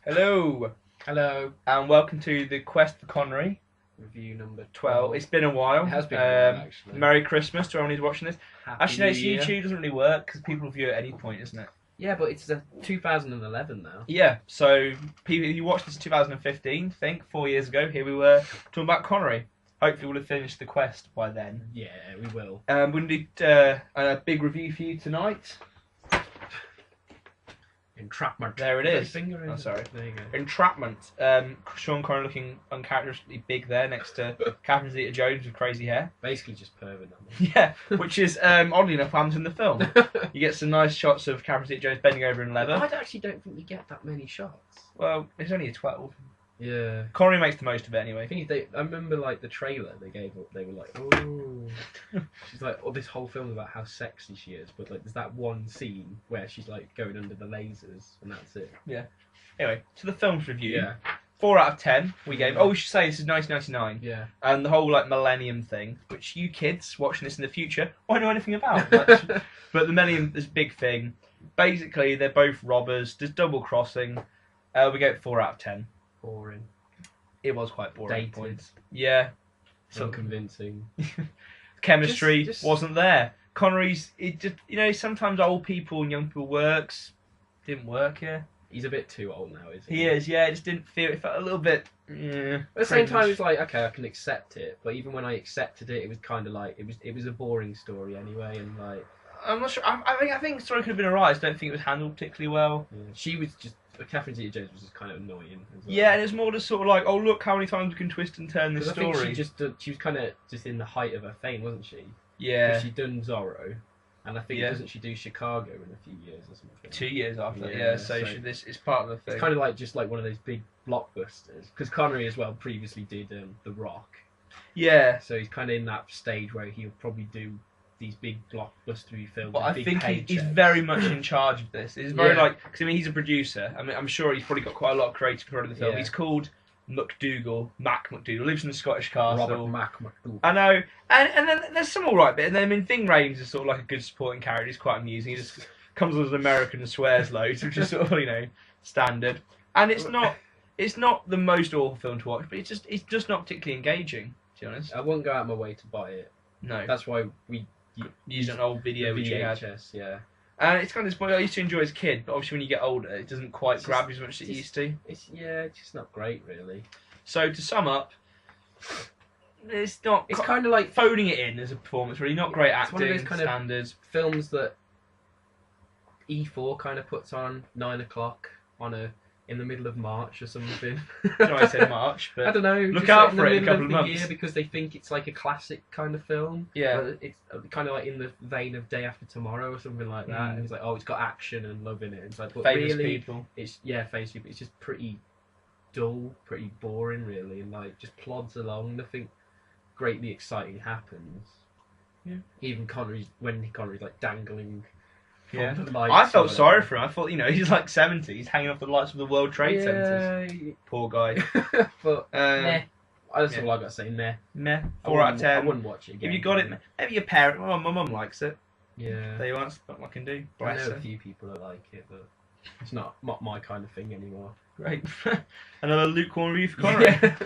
Hello, Hello. and welcome to the Quest for Connery Review number 12. It's been a while. It has been a while, actually. Merry Christmas to everyone who's watching this. Happy Actually, no, New it's Year. YouTube doesn't really work because people view it at any point, isn't it? Yeah, but it's 2011 now. Yeah, so people, you watched this in 2015, I think, 4 years ago. Here we were talking about Connery. Hopefully, we'll have finished the quest by then. Yeah, we will. We're going to do a big review for you tonight. Entrapment. There it is. Finger in Oh, sorry. There you go. Entrapment. Sean Connery looking uncharacteristically big there next to Catherine Zeta-Jones with crazy hair. Basically just pervert. Yeah, which is oddly enough what happens in the film. You get some nice shots of Catherine Zeta-Jones bending over in leather. I actually don't think you get that many shots. Well, it's only a 12. Yeah. Connery makes the most of it I anyway. think I remember like the trailer they gave up. They were like, "Oh," she's like, "Oh, this whole film about how sexy she is," but like, there's that one scene where she's like going under the lasers, and that's it. Anyway, to the film's review. Yeah. 4 out of 10 we gave. Oh, we should say this is 1999. Yeah. And the whole like millennium thing, which you kids watching this in the future won't know anything about. But the millennium is a big thing. Basically, they're both robbers. There's double crossing. We gave it 4 out of 10. Boring. It was quite boring. Dated. Points. Yeah. So convincing. Chemistry Just- wasn't there. Connery's, it just, sometimes old people and young people works. Didn't work here. He's a bit too old now, isn't he? He is, yeah. It just didn't feel. It felt a little bit. At the same time, it's like, okay, I can accept it, but even when I accepted it, it was kind of like it was a boring story anyway, and like I'm not sure. I think the story could have been alright. I just don't think it was handled particularly well. she was just Catherine Zeta-Jones was just kind of annoying. As well. Yeah, and it's more just sort of like, oh look, how many times we can twist and turn this 'Cause story. I think she was kind of just in the height of her fame, wasn't she? Yeah. She done Zorro, and I think Yeah. doesn't she do Chicago in a few years or something? 2 years after. Yeah, Yeah. So so- this is part of the thing. It's kind of like just like one of those big blockbusters because Connery as well previously did The Rock. Yeah. So he's kind of in that stage where he'll probably do these big blockbustery films. But I with think big he's paychecks. very much in charge of this. It's very Yeah. like, because I mean, he's a producer. I mean, I'm sure he's probably got quite a lot of creative control of the film. Yeah. He's called Mac McDougal, lives in the Scottish castle. Robert Mac McDougal. I know, and then there's some alright bit, and then I mean, Ving Rhames is sort of like a good supporting character. He's quite amusing. He just comes as an American and swears loads, which is sort of standard. And it's not the most awful film to watch, but it's just not particularly engaging, to be honest. I wouldn't go out of my way to buy it. No, That's why we used an old video which you had. VHS. Yeah, And it's kind of this point I used to enjoy as a kid, but obviously when you get older, it doesn't quite It's grab just- you as much as it it's used to. it's just not great really. So to sum up, it's not. It's kind of like phoning it in as a performance, really. Not great It's one of acting those kind of- standards. films that E4 kind of puts on 9 o'clock in the middle of March or something. I know I said March, I but don't know. look just out like for it in a middle couple of the months. year because they think it's like a classic kind of film. yeah. But it's kind of like in the vein of Day After Tomorrow or something like that. And it's like, oh, it's got action and love in it. It's like, but Famous really, people. it's famous people. It's just pretty dull, pretty boring, really, and like just plods along. Nothing greatly exciting happens. Yeah. Even Connery's like dangling. From Yeah. the lights I or felt sorry whatever. for him. I thought, he's like 70. He's hanging off the lights of the World Trade Centers. Poor guy. But meh. That's yeah. all I got to say. Meh. Meh. I 4 out of wouldn't- 10. I wouldn't watch it again. If you got it, maybe your parent. Oh, my mum likes it. Yeah. There you are. That's what I can do. I Bless know her. a few people that like it, but it's not my kind of thing anymore. Great. Another lukewarm review for Connery. Yeah.